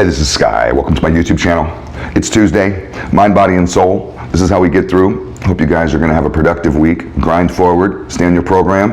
Hey, this is Sky. Welcome to my YouTube channel. It's Tuesday, Mind, Body, and Soul. This is how we get through. Hope you guys are going to have a productive week. Grind forward, stay on your program.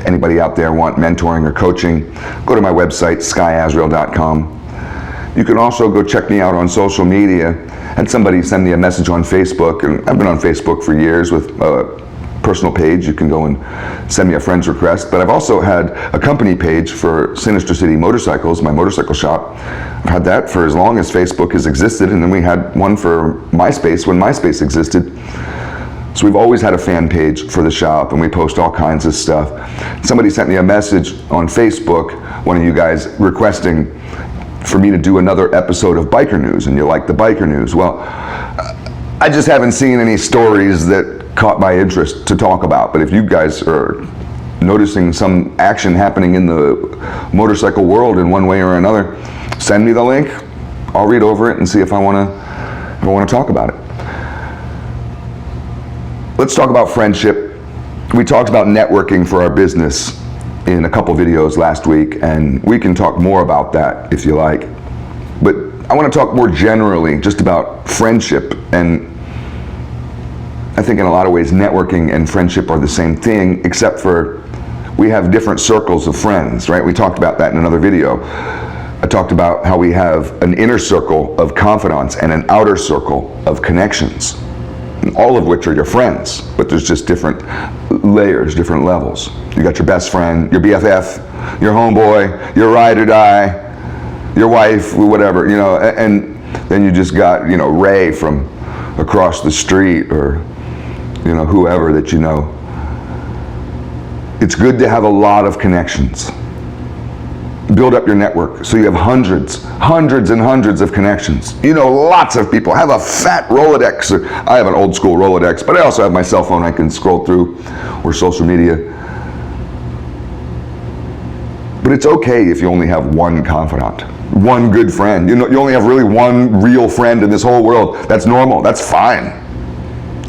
Anybody out there want mentoring or coaching, go to my website, skyazrael.com. You can also go check me out on social media. Had somebody send me a message on Facebook, and I've been on Facebook for years with a personal page. You can go and send me a friend's request, but I've also had a company page for Sinister City Motorcycles, my motorcycle shop. I've had that for as long as Facebook has existed, and then we had one for MySpace when MySpace existed. So we've always had a fan page for the shop, and we post all kinds of stuff. Somebody sent me a message on Facebook, one of you guys, requesting for me to do another episode of Biker News, and you like the Biker News. Well, I just haven't seen any stories that caught my interest to talk about, but if you guys are noticing some action happening in the motorcycle world in one way or another, send me the link. I'll read over it and see if I want to talk about it. Let's talk about friendship. We talked about networking for our business in a couple videos last week, and we can talk more about that if you like. But I want to talk more generally just about friendship, and I think in a lot of ways networking and friendship are the same thing, except for we have different circles of friends, right? We talked about that in another video. I talked about how we have an inner circle of confidants and an outer circle of connections, all of which are your friends, but there's just different layers, different levels. You got your best friend, your BFF, your homeboy, your ride or die, your wife, whatever, you know, and then you just got, you know, Ray from across the street, or you know, whoever that you know. It's good to have a lot of connections. Build up your network so you have hundreds and hundreds of connections. You know, lots of people. Have a fat Rolodex. I have an old school Rolodex, but I also have my cell phone I can scroll through, or social media. But it's okay if you only have one confidant, one good friend. You know, you only have really one real friend in this whole world. That's normal. That's fine.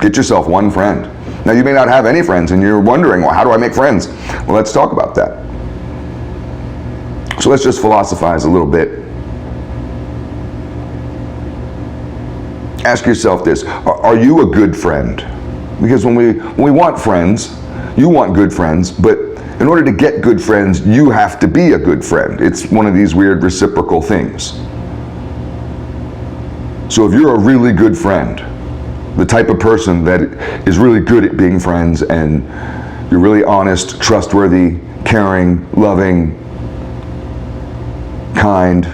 Get yourself one friend. Now, you may not have any friends, and you're wondering, well, how do I make friends? Well, let's talk about that. So let's just philosophize a little bit. Ask yourself this: are you a good friend? Because when we want friends, you want good friends, but in order to get good friends, you have to be a good friend. It's one of these weird reciprocal things. So if you're a really good friend, the type of person that is really good at being friends, and you're really honest, trustworthy, caring, loving, kind,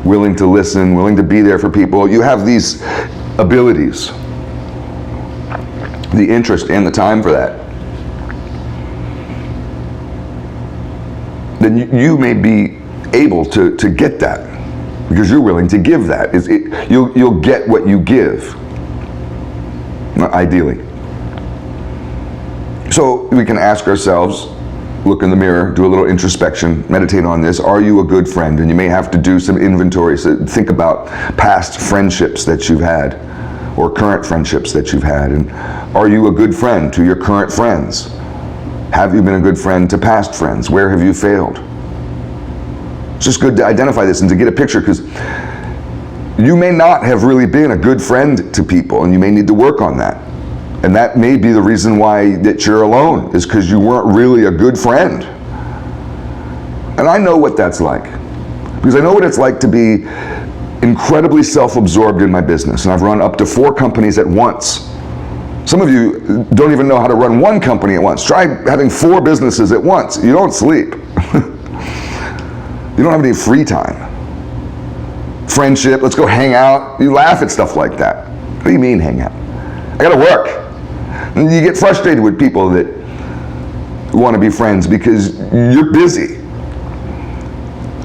willing to listen, willing to be there for people, you have these abilities, the interest and the time for that, then you may be able to get that because you're willing to give that. You'll get what you give. Ideally. So we can ask ourselves, look in the mirror, do a little introspection, meditate on this. Are you a good friend? And you may have to do some inventory. So think about past friendships that you've had, or current friendships that you've had. And are you a good friend to your current friends? Have you been a good friend to past friends? Where have you failed? It's just good to identify this and to get a picture, because you may not have really been a good friend to people, and you may need to work on that. And that may be the reason why that you're alone, is because you weren't really a good friend. And I know what that's like, because I know what it's like to be incredibly self-absorbed in my business. And I've run up to 4 companies at once. Some of you don't even know how to run one company at once. Try having 4 businesses at once. You don't sleep. You don't have any free time. Friendship, let's go hang out. You laugh at stuff like that. What do you mean hang out? I gotta work. And you get frustrated with people that want to be friends because you're busy.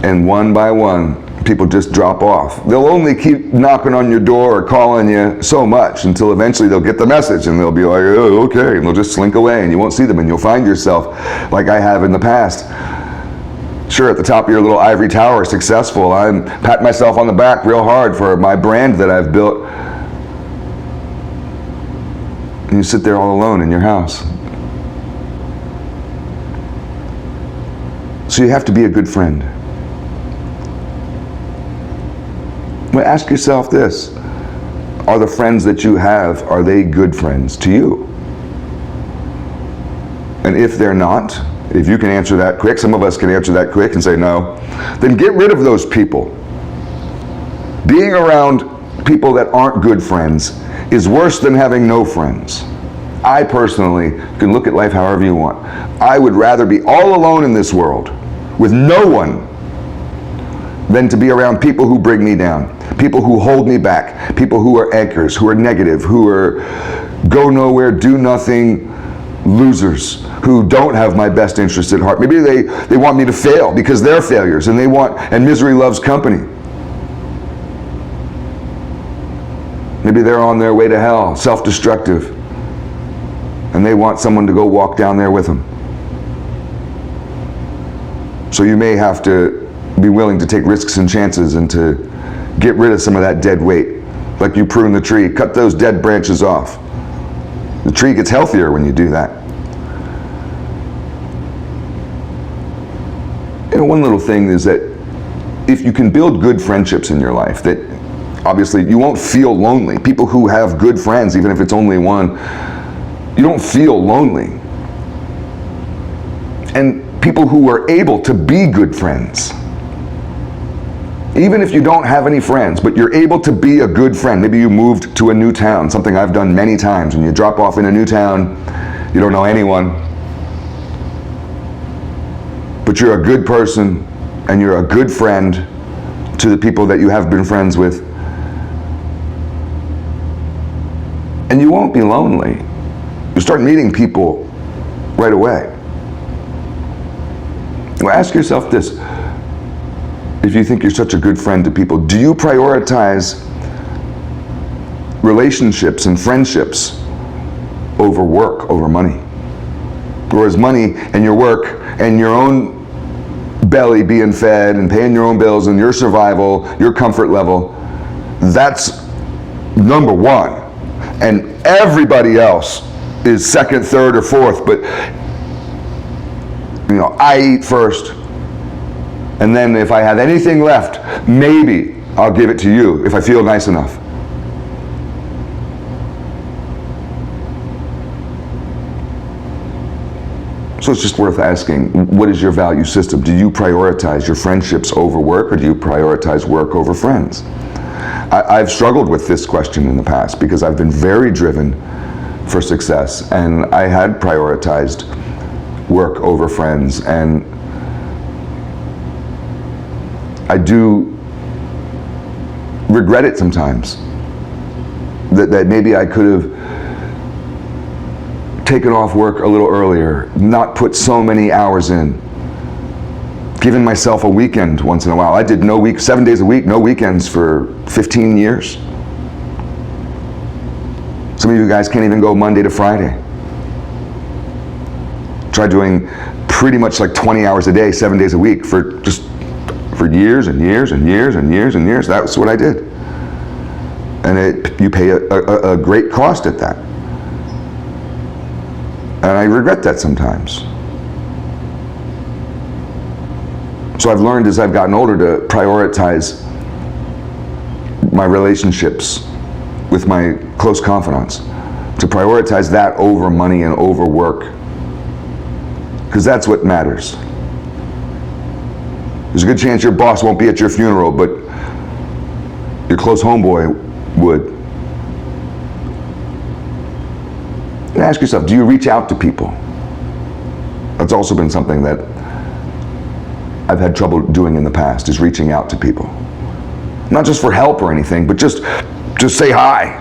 And one by one, people just drop off. They'll only keep knocking on your door or calling you so much until eventually they'll get the message and they'll be like, oh, okay, and they'll just slink away and you won't see them, and you'll find yourself like I have in the past. Sure, at the top of your little ivory tower, successful. I'm patting myself on the back real hard for my brand that I've built. And you sit there all alone in your house. So you have to be a good friend. Well, ask yourself this. Are the friends that you have, are they good friends to you? And if they're not, if you can answer that quick, some of us can answer that quick and say no, then get rid of those people. Being around people that aren't good friends is worse than having no friends. I personally, you can look at life however you want. I would rather be all alone in this world with no one than to be around people who bring me down, people who hold me back, people who are anchors, who are negative, who are go nowhere, do nothing losers, who don't have my best interest at heart. Maybe they want me to fail because they're failures, and misery loves company. Maybe they're on their way to hell, self-destructive, and they want someone to go walk down there with them. So you may have to be willing to take risks and chances and to get rid of some of that dead weight. Like you prune the tree, cut those dead branches off. The tree gets healthier when you do that. One little thing is that if you can build good friendships in your life, that obviously you won't feel lonely. People who have good friends, even if it's only one, you don't feel lonely. And people who are able to be good friends, even if you don't have any friends, but you're able to be a good friend. Maybe you moved to a new town, something I've done many times. When you drop off in a new town, you don't know anyone, but you're a good person and you're a good friend to the people that you have been friends with. And you won't be lonely. You start meeting people right away. Well, ask yourself this. If you think you're such a good friend to people, do you prioritize relationships and friendships over work, over money? Or is money and your work and your own belly being fed and paying your own bills and your survival, your comfort level, that's number one. And everybody else is second, third, or fourth, but I eat first. And then if I have anything left, maybe I'll give it to you if I feel nice enough. So it's just worth asking, what is your value system? Do you prioritize your friendships over work, or do you prioritize work over friends? I've struggled with this question in the past because I've been very driven for success, and I had prioritized work over friends, and I do regret it sometimes, that maybe I could have taken off work a little earlier, not put so many hours in, given myself a weekend once in a while. I did 7 days a week, no weekends for 15 years. Some of you guys can't even go Monday to Friday. Try doing pretty much like 20 hours a day, 7 days a week for years and years and years and years and years. That's what I did. And you pay a great cost at that. And I regret that sometimes. So I've learned as I've gotten older to prioritize my relationships with my close confidants, to prioritize that over money and over work, because that's what matters. There's a good chance your boss won't be at your funeral, but your close homeboy would. And ask yourself, do you reach out to people? That's also been something that I've had trouble doing in the past, is reaching out to people. Not just for help or anything, but just say hi.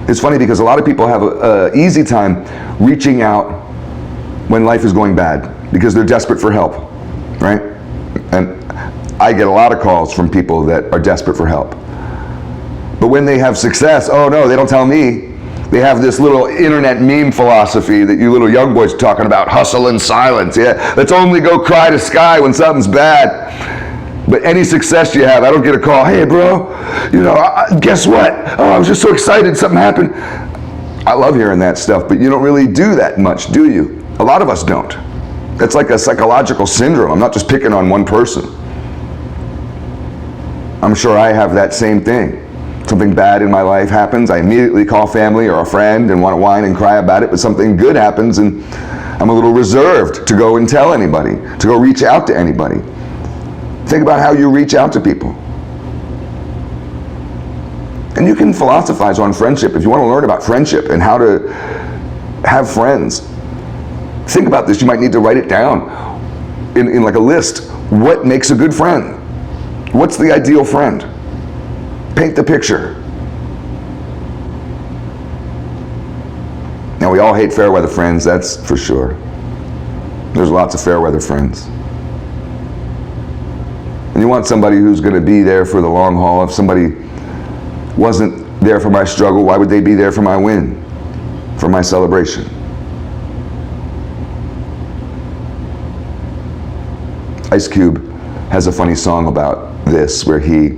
It's funny because a lot of people have an easy time reaching out when life is going bad because they're desperate for help, right? And I get a lot of calls from people that are desperate for help. But when they have success, oh no, they don't tell me. They have this little internet meme philosophy that you little young boys are talking about, hustle and silence. Yeah, let's only go cry to sky when something's bad. But any success you have, I don't get a call, hey bro, guess what? Oh, I was just so excited something happened. I love hearing that stuff, but you don't really do that much, do you? A lot of us don't. That's like a psychological syndrome. I'm not just picking on one person. I'm sure I have that same thing. Something bad in my life happens, I immediately call family or a friend and want to whine and cry about it, but something good happens and I'm a little reserved to go and tell anybody, to go reach out to anybody. Think about how you reach out to people. And you can philosophize on friendship. If you want to learn about friendship and how to have friends, think about this. You might need to write it down in like a list. What makes a good friend? What's the ideal friend? Paint the picture. Now, we all hate fair weather friends, that's for sure. There's lots of fair weather friends. And you want somebody who's going to be there for the long haul. If somebody wasn't there for my struggle, why would they be there for my win, for my celebration? Ice Cube has a funny song about this where he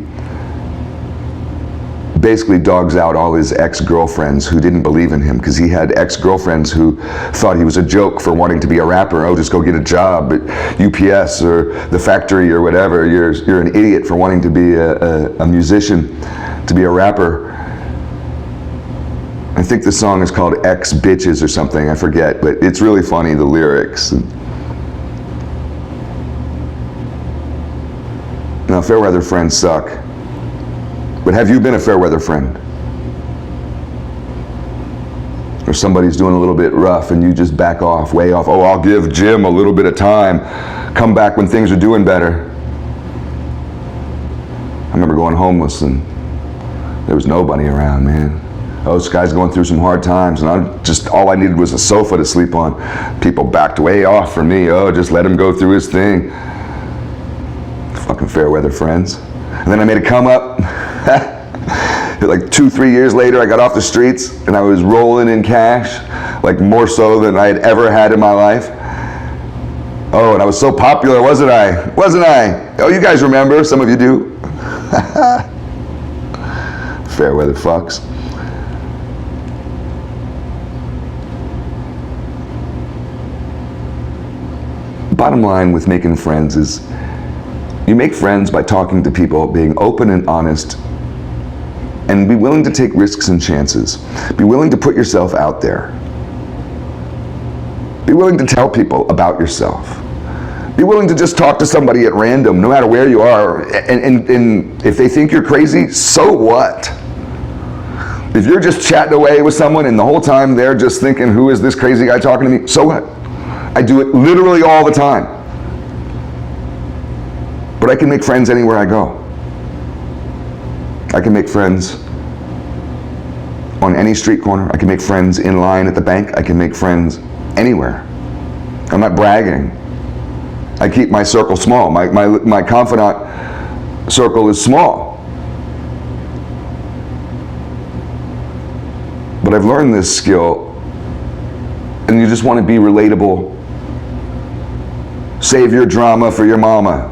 basically dogs out all his ex-girlfriends who didn't believe in him, because he had ex-girlfriends who thought he was a joke for wanting to be a rapper. Oh, just go get a job at UPS or the factory or whatever. You're an idiot for wanting to be a musician, to be a rapper. I think the song is called Ex-Bitches or something, I forget, but it's really funny, the lyrics. Now, fair weather friends suck. But have you been a fair weather friend? Or somebody's doing a little bit rough and you just back off, way off. Oh, I'll give Jim a little bit of time. Come back when things are doing better. I remember going homeless and there was nobody around, man. Oh, this guy's going through some hard times, and all I needed was a sofa to sleep on. People backed way off from me. Oh, just let him go through his thing. Fucking fair weather friends. And then I made a come up. Like 2-3 years later, I got off the streets and I was rolling in cash, like more so than I had ever had in my life. Oh, and I was so popular, wasn't I? Wasn't I? Oh, you guys remember? Some of you do. Fair weather fucks. Bottom line with making friends is you make friends by talking to people, being open and honest, and be willing to take risks and chances. Be willing to put yourself out there. Be willing to tell people about yourself. Be willing to just talk to somebody at random, no matter where you are, and if they think you're crazy, so what? If you're just chatting away with someone and the whole time they're just thinking, who is this crazy guy talking to me, so what? I do it literally all the time. But I can make friends anywhere I go. I can make friends on any street corner. I can make friends in line at the bank. I can make friends anywhere. I'm not bragging. I keep my circle small. My confidant circle is small. But I've learned this skill, and you just want to be relatable. Save your drama for your mama.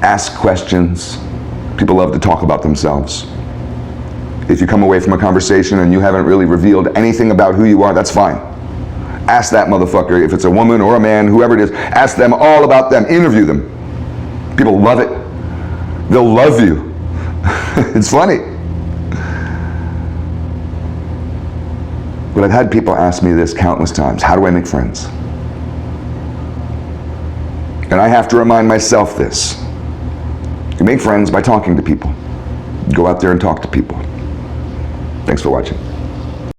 Ask questions. People love to talk about themselves. If you come away from a conversation and you haven't really revealed anything about who you are, that's fine. Ask that motherfucker, if it's a woman or a man, whoever it is, ask them all about them, interview them. People love it. They'll love you. It's funny. But I've had people ask me this countless times, how do I make friends? And I have to remind myself this. You make friends by talking to people. Go out there and talk to people. Thanks for watching.